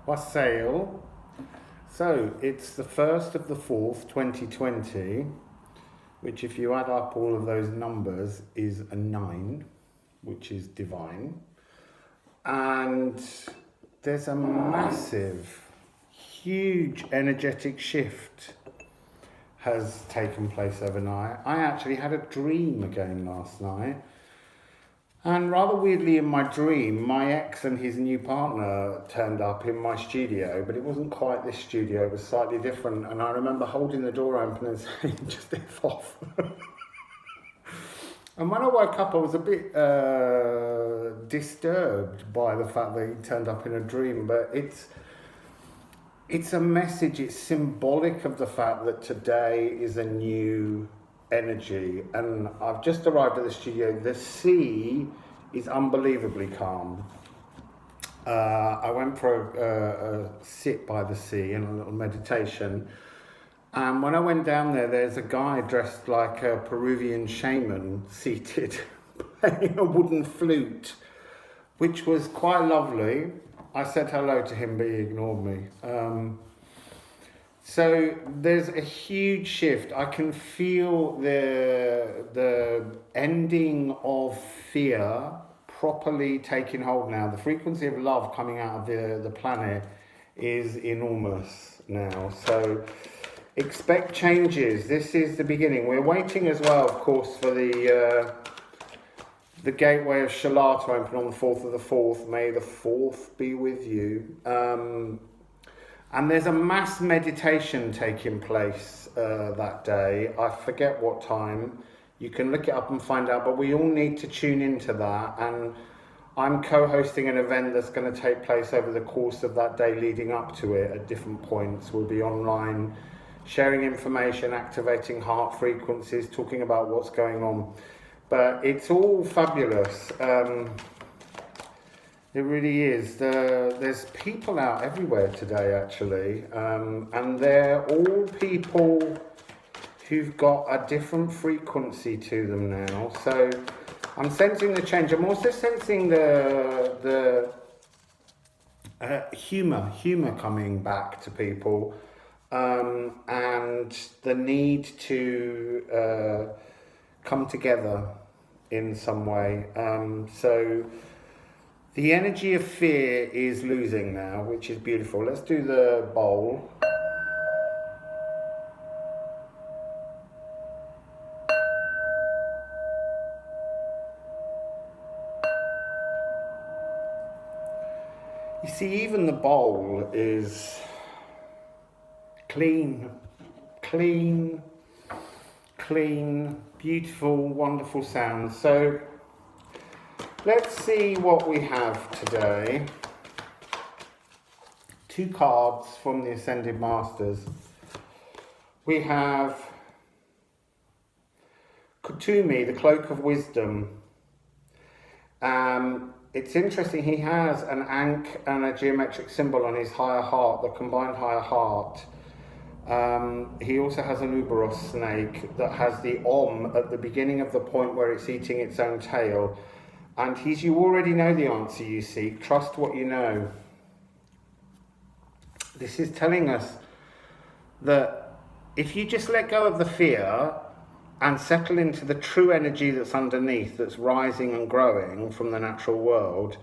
Rasul. So it's the 1st of the 4th, 2020, which if you add up all of those numbers is a 9, which is divine. And there's a massive, huge energetic shift has taken place overnight. I actually had a dream again last night. And rather weirdly in my dream, my ex and his new partner turned up in my studio, but it wasn't quite this studio, it was slightly different. And I remember holding the door open and saying, just F off. And when I woke up, I was a bit disturbed by the fact that he turned up in a dream, but it's a message, it's symbolic of the fact that today is a new energy. And I've just arrived at the studio. The sea is unbelievably calm. I went for a sit by the sea and a little meditation. And when I went down there, there's a guy dressed like a Peruvian shaman seated playing a wooden flute, which was quite lovely. I said hello to him, but he ignored me. So there's a huge shift. I can feel the ending of fear properly taking hold now. The frequency of love coming out of the planet is enormous now. So expect changes. This is the beginning. We're waiting as well, of course, for the gateway of Shala to open on the 4th of the 4th. May the 4th be with you. And there's a mass meditation taking place that day. I forget what time. You can look it up and find out, but we all need to tune into that. And I'm co-hosting an event that's going to take place over the course of that day leading up to it at different points. We'll be online, sharing information, activating heart frequencies, talking about what's going on. But it's all fabulous. It really is. There's people out everywhere today, actually, and they're all people who've got a different frequency to them now. So I'm sensing the change. I'm also sensing the humor coming back to people, and the need to come together in some way. So the energy of fear is losing now, which is beautiful. Let's do the bowl. You see, even the bowl is clean, beautiful, wonderful sound. So let's see what we have today. 2 cards from the Ascended Masters. We have Kutumi, the Cloak of Wisdom. It's interesting, he has an ankh and a geometric symbol on his higher heart, the combined higher heart. He also has an Uberos snake that has the Om at the beginning of the point where it's eating its own tail. And you already know the answer you seek. Trust what you know. This is telling us that if you just let go of the fear and settle into the true energy that's underneath, that's rising and growing from the natural world,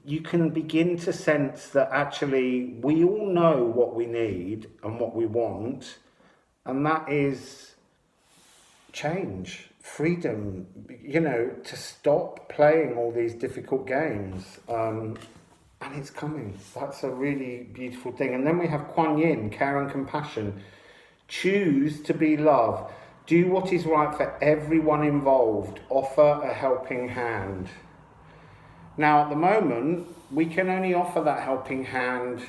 you can begin to sense that actually we all know what we need and what we want, and that is change. Freedom, to stop playing all these difficult games, and it's coming. That's a really beautiful thing. And then we have Kuan Yin, care and compassion. Choose to be love. Do what is right for everyone involved. Offer a helping hand. Now, at the moment, we can only offer that helping hand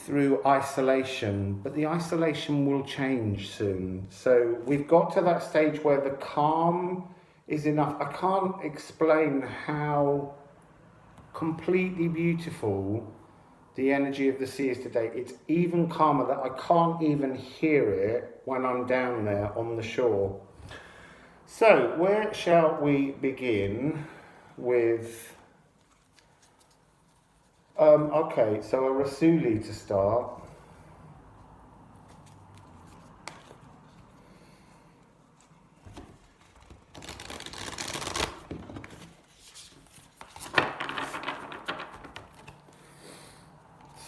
through isolation, but the isolation will change soon. So we've got to that stage where the calm is enough. I can't explain how completely beautiful the energy of the sea is today. It's even calmer that I can't even hear it when I'm down there on the shore. So where shall we begin with Okay, so a Rasul E to start.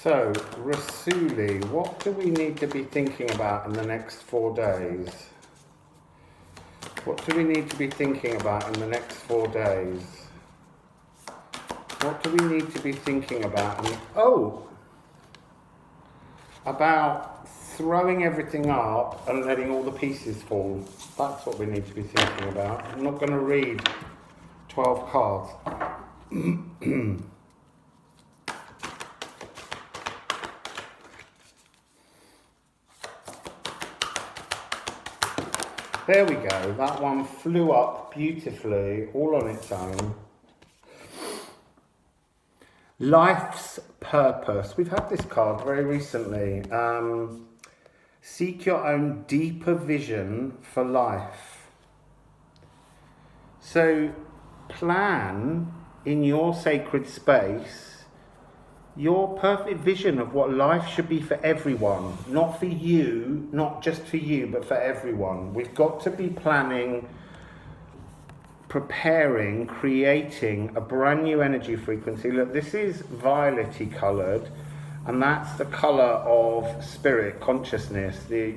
So, Rasul E, what do we need to be thinking about in the next 4 days? What do we need to be thinking about in the next 4 days? What do we need to be thinking about? About throwing everything up and letting all the pieces fall. That's what we need to be thinking about. I'm not going to read 12 cards. There we go. That one flew up beautifully, all on its own. Life's purpose. We've had this card very recently. Seek your own deeper vision for life. So plan in your sacred space your perfect vision of what life should be for everyone. Not for you, not just for you, but for everyone. We've got to be planning, preparing, creating a brand new energy frequency. Look, this is violet-y coloured, and that's the colour of spirit, consciousness, the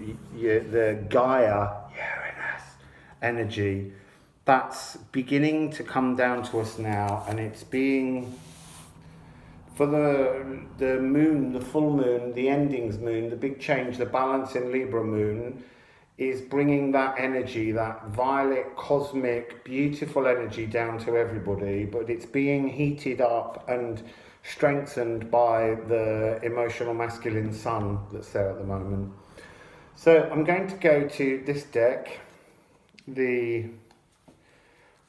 Gaia, Uranus energy. That's beginning to come down to us now, and it's being, for the moon, the full moon, the endings moon, the big change, the balance in Libra moon, is bringing that energy, that violet, cosmic, beautiful energy down to everybody, but it's being heated up and strengthened by the emotional masculine sun that's there at the moment. So I'm going to go to this deck, the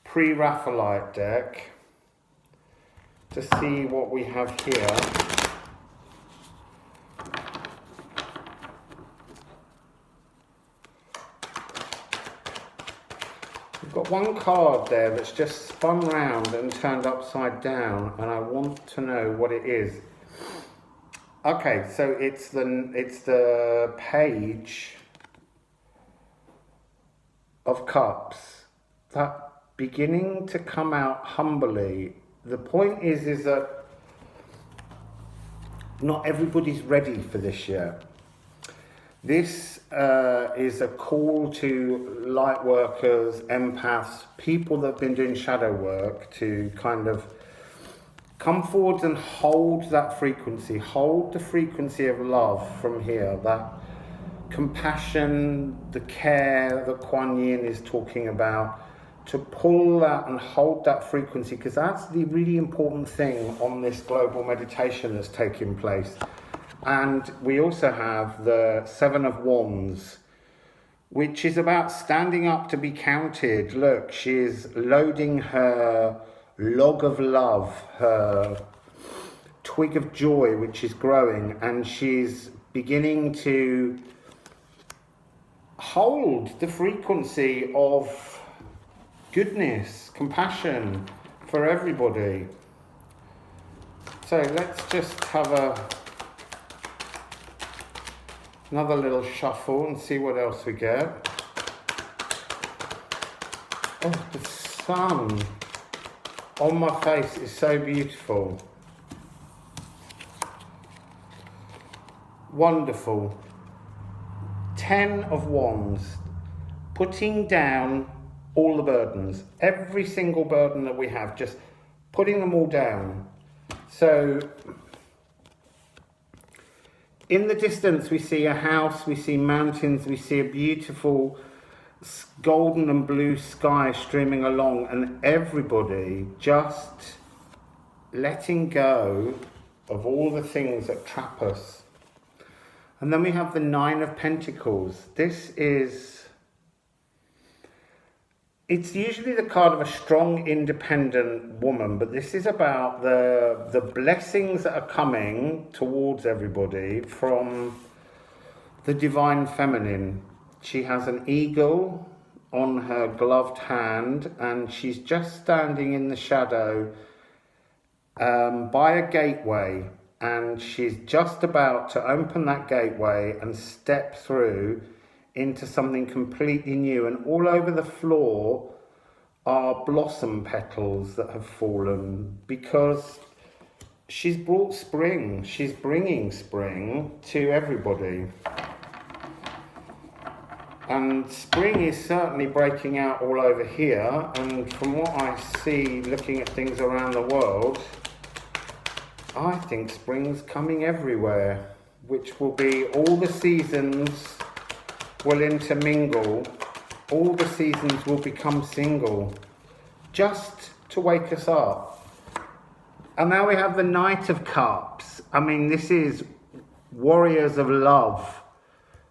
PreRaphaelite deck, to see what we have here. We've got one card there that's just spun round and turned upside down, and I want to know what it is. Okay, so it's the Page of Cups. That beginning to come out humbly. The point is that not everybody's ready for this yet. This is a call to light workers, empaths, people that have been doing shadow work to kind of come forward and hold that frequency, hold the frequency of love from here, that compassion, the care that Kuan Yin is talking about, to pull that and hold that frequency, because that's the really important thing on this global meditation that's taking place. And we also have the Seven of Wands, which is about standing up to be counted. Look, she's loading her log of love, her twig of joy, which is growing, and she's beginning to hold the frequency of goodness, compassion for everybody. So let's just have another little shuffle and see what else we get. Oh, the sun on my face is so beautiful. Wonderful. 10 of Wands, putting down all the burdens, every single burden that we have, just putting them all down. So in the distance we see a house, we see mountains, we see a beautiful golden and blue sky streaming along, and everybody just letting go of all the things that trap us. And then we have the Nine of Pentacles. It's usually the card of a strong, independent woman, but this is about the blessings that are coming towards everybody from the divine feminine. She has an eagle on her gloved hand, and she's just standing in the shadow by a gateway. and she's just about to open that gateway and step through into something completely new. And all over the floor are blossom petals that have fallen, because she's brought spring. She's bringing spring to everybody. And spring is certainly breaking out all over here, and from what I see looking at things around the world, I think spring's coming everywhere, which will be all the seasons will intermingle, all the seasons will become single, just to wake us up. And now we have the Knight of Cups. I mean, this is warriors of love.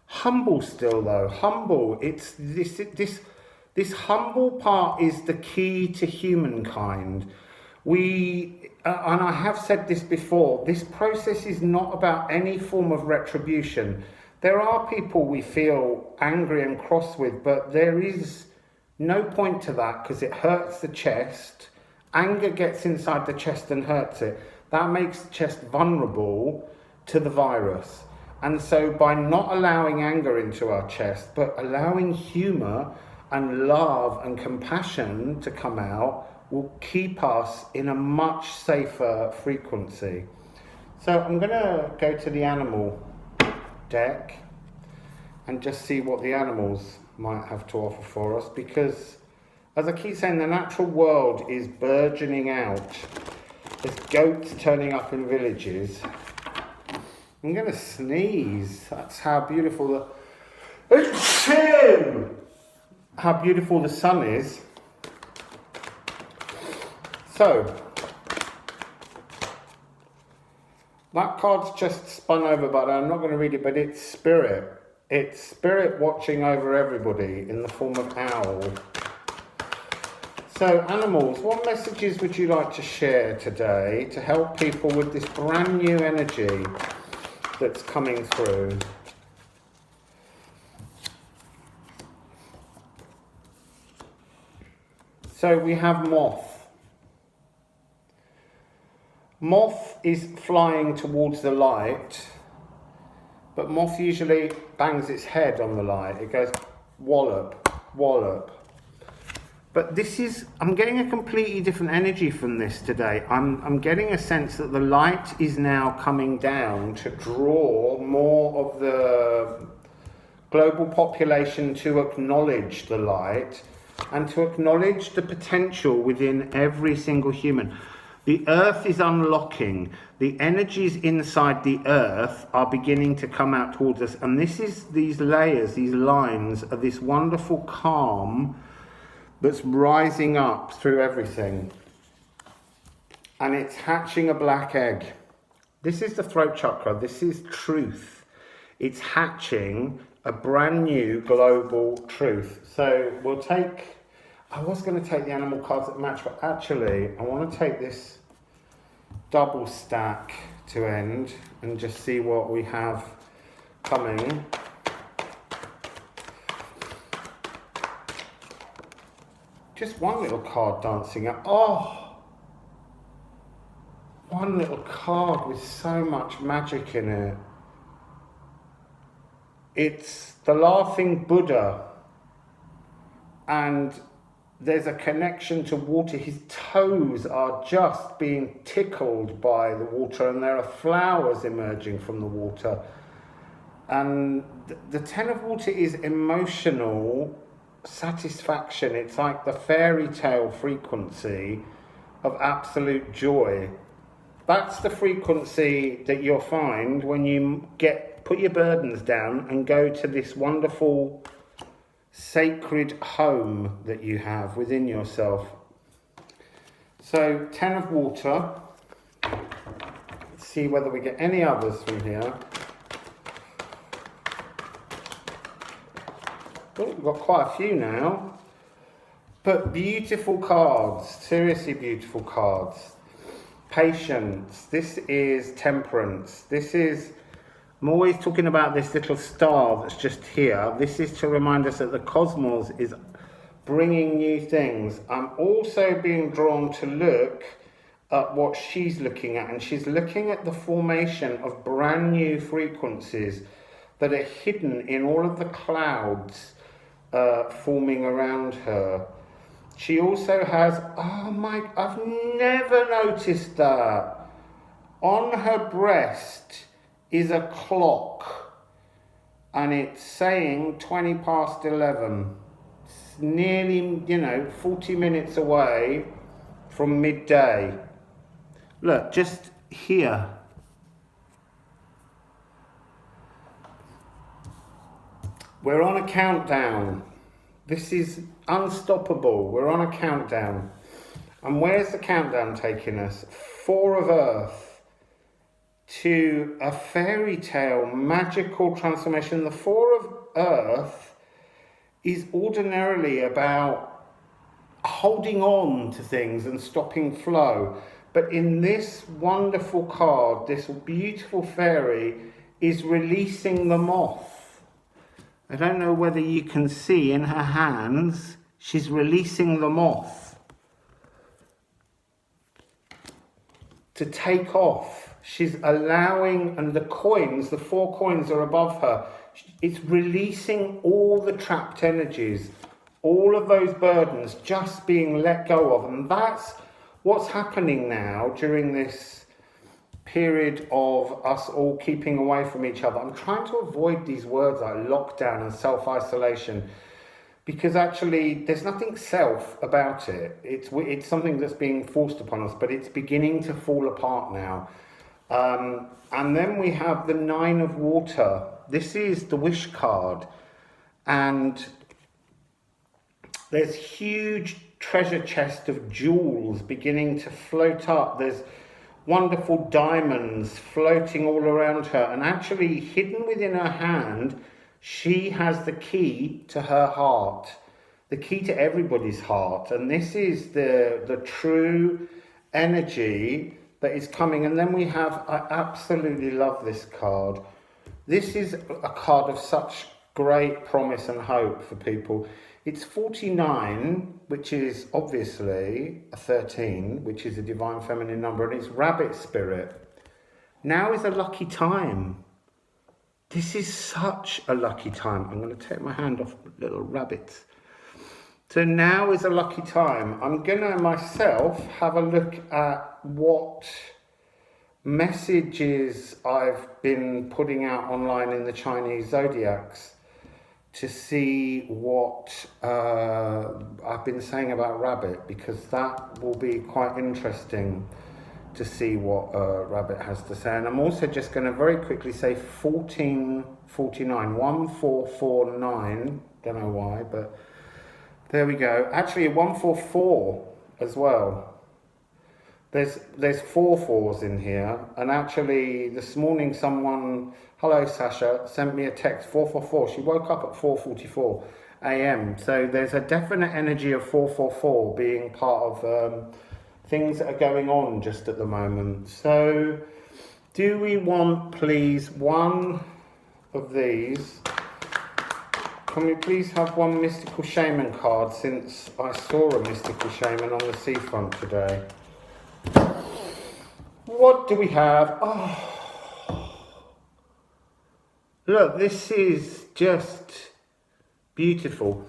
Humble still though, humble. It's this humble part is the key to humankind. And I have said this before, this process is not about any form of retribution. There are people we feel angry and cross with, but there is no point to that, because it hurts the chest. Anger gets inside the chest and hurts it. That makes the chest vulnerable to the virus. And so by not allowing anger into our chest, but allowing humour and love and compassion to come out, will keep us in a much safer frequency. So I'm going to go to the animal deck and just see what the animals might have to offer for us, because as I keep saying, the natural world is burgeoning out. There's goats turning up in villages. I'm going to sneeze. That's how beautiful how beautiful the sun is. So, that card's just spun over, but I'm not going to read it, but it's spirit. It's spirit watching over everybody in the form of owl. So, animals, what messages would you like to share today to help people with this brand new energy that's coming through? So we have moth. Moth is flying towards the light, but moth usually bangs its head on the light. It goes wallop, wallop. But this is, I'm getting a completely different energy from this today. I'm getting a sense that the light is now coming down to draw more of the global population to acknowledge the light and to acknowledge the potential within every single human. The earth is unlocking. The energies inside the earth are beginning to come out towards us. And this is these layers, these lines of this wonderful calm that's rising up through everything. And it's hatching a black egg. This is the throat chakra. This is truth. It's hatching a brand new global truth. So we'll take, I was going to take the animal cards that match, but actually I want to take this double stack to end and just see what we have coming. Just one little card dancing up. Oh, one little card with so much magic in it. It's the laughing Buddha, and there's a connection to water. His toes are just being tickled by the water, and there are flowers emerging from the water. And the Ten of Water is emotional satisfaction. It's like the fairy tale frequency of absolute joy. That's the frequency that you'll find when you put your burdens down and go to this wonderful sacred home that you have within yourself. So, Ten of Water. Let's see whether we get any others from here. Oh, we've got quite a few now. But beautiful cards, seriously beautiful cards. Patience. This is temperance. This is, I'm always talking about this little star that's just here. This is to remind us that the cosmos is bringing new things. I'm also being drawn to look at what she's looking at, and she's looking at the formation of brand new frequencies that are hidden in all of the clouds forming around her. She also has, oh my, I've never noticed that. On her breast is a clock, and it's saying 20 past 11. It's nearly, 40 minutes away from midday. Look, just here. We're on a countdown. This is unstoppable. We're on a countdown. And where's the countdown taking us? 4 of Earth to a fairy tale, magical transformation. The 4 of Earth is ordinarily about holding on to things and stopping flow. But in this wonderful card, this beautiful fairy is releasing the moth. I don't know whether you can see in her hands, she's releasing the moth to take off. She's allowing, and the coins, the 4 coins are above her. It's releasing all the trapped energies, all of those burdens just being let go of. And that's what's happening now during this period of us all keeping away from each other. I'm trying to avoid these words like lockdown and self-isolation, because actually there's nothing self about it. It's something that's being forced upon us, but it's beginning to fall apart now. And then we have the 9 of water. This is the wish card, and there's huge treasure chest of jewels beginning to float up. There's wonderful diamonds floating all around her, and actually hidden within her hand, she has the key to her heart, the key to everybody's heart. And this is the true energy that is coming. And then we have, I absolutely love this card. This is a card of such great promise and hope for people. It's 49, which is obviously a 13, which is a divine feminine number, and it's rabbit spirit. Now is a lucky time. This is such a lucky time. I'm going to take my hand off little rabbits. So now is a lucky time. I'm going to myself have a look at what messages I've been putting out online in the Chinese zodiacs to see what I've been saying about rabbit, because that will be quite interesting to see what rabbit has to say. And I'm also just going to very quickly say 1449, 1449, don't know why, but there we go. Actually 144 as well. There's 4 4s in here, and actually this morning someone, hello Sasha, sent me a text 444. She woke up at 4:44 a.m. So there's a definite energy of 444 being part of things that are going on just at the moment. So do we want, please, one of these? Can we please have one mystical shaman card, since I saw a mystical shaman on the seafront today? What do we have? Oh, look, this is just beautiful.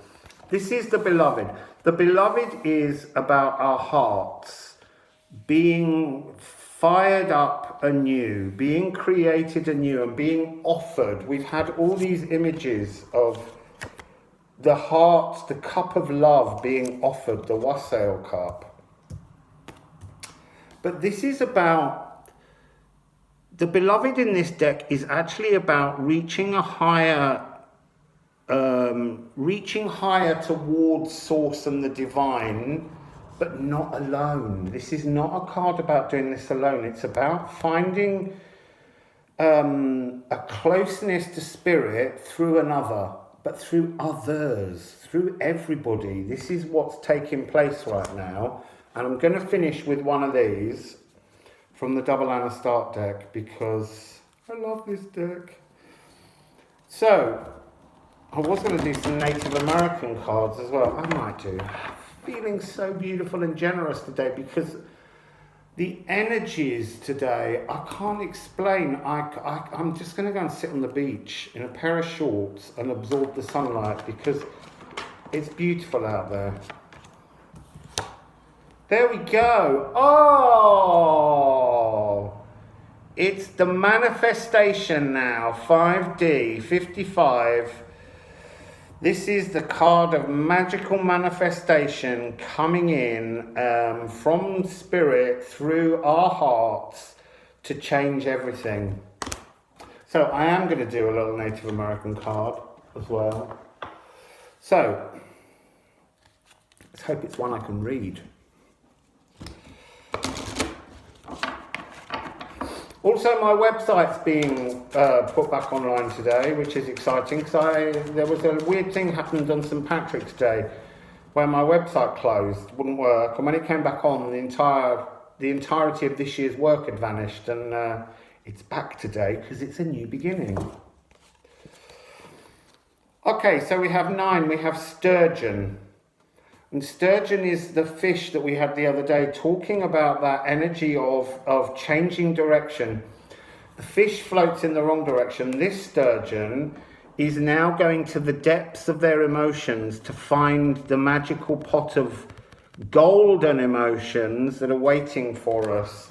This is the beloved. The beloved is about our hearts being fired up anew, being created anew, and being offered. We've had all these images of the heart, the cup of love being offered, the wassail cup. But this is about, the beloved in this deck is actually about reaching a higher, reaching higher towards source and the divine, but not alone. This is not a card about doing this alone. It's about finding a closeness to spirit through another, but through others, through everybody. This is what's taking place right now. And I'm going to finish with one of these from the Double Anna Start deck, because I love this deck. So, I was going to do some Native American cards as well. I might do. Feeling so beautiful and generous today, because The energies today, I can't explain. I'm just going to go and sit on the beach in a pair of shorts and absorb the sunlight because it's beautiful out there. There we go. Oh, it's the manifestation now. 5D, 55. This is the card of magical manifestation coming in from spirit through our hearts to change everything. So I am going to do a little Native American card as well. So let's hope it's one I can read. Also, my website's being put back online today, which is exciting because there was a weird thing happened on St. Patrick's Day where my website closed, wouldn't work, and when it came back on, the entirety of this year's work had vanished, and it's back today because it's a new beginning. Okay, so we have 9. We have sturgeon. And sturgeon is the fish that we had the other day, talking about that energy of changing direction. The fish floats in the wrong direction. This sturgeon is now going to the depths of their emotions to find the magical pot of golden emotions that are waiting for us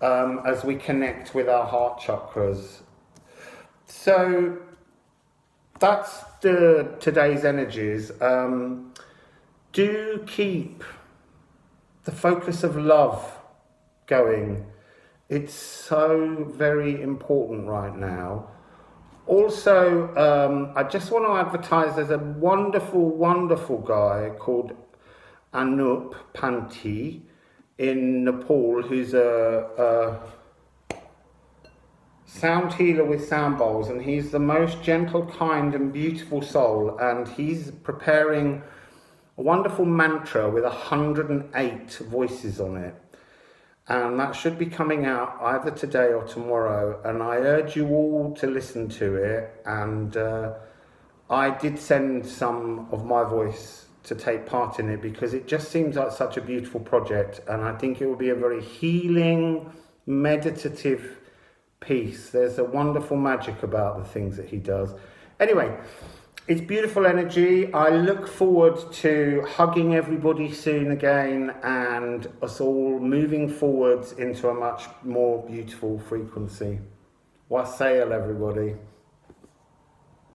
as we connect with our heart chakras. So that's today's energies. Do keep the focus of love going. It's so very important right now. Also, I just want to advertise, there's a wonderful, wonderful guy called Anup Panti in Nepal who's a sound healer with sound bowls, and he's the most gentle, kind and beautiful soul, and he's preparing a wonderful mantra with 108 voices on it, and that should be coming out either today or tomorrow, and I urge you all to listen to it. And I did send some of my voice to take part in it because it just seems like such a beautiful project, and I think it will be a very healing, meditative piece. There's a wonderful magic about the things that he does. Anyway, it's beautiful energy. I look forward to hugging everybody soon again and us all moving forwards into a much more beautiful frequency. Wassail, everybody.